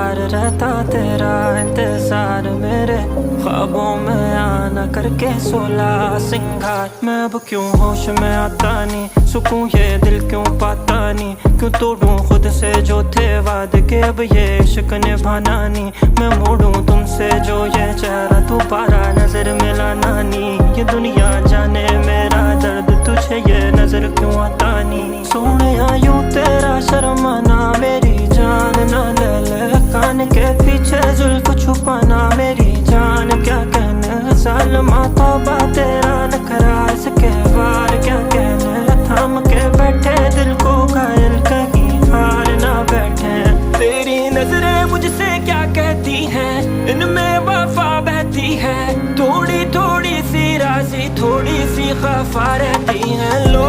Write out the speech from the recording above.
बार रहता तेरा इंतजार, मेरे ख्वाबों में आना करके 16 सिंगार। मैं अब क्यों होश में आता नहीं, सुकून ये दिल क्यों पाता नहीं, क्यों तोड़ूं खुद से जो थे वादे के, अब ये इश्क निभाना नहीं। मैं मोड़ूं तुमसे जो ये चेहरा, दोबारा नजर मिलाना नहीं। ये दुनिया जाने मेरा दर्द, तुझे ये नजर क्यों आता नहीं। सोने यूं तेरा शर्माना, मेरी जान ना ले ले कान के पीछे जुल्फ छुपाना। मेरी जान क्या कहने सालमा, तौबा तेरा नखरा, इसके बार क्या कहने। थाम के बैठे दिल को घायल, कहीं हार ना बैठे। तेरी नजरें मुझसे क्या कहती हैं, इनमें वफा बहती है। थोड़ी थोड़ी सी राज़ी, थोड़ी सी खफा रहती है। लो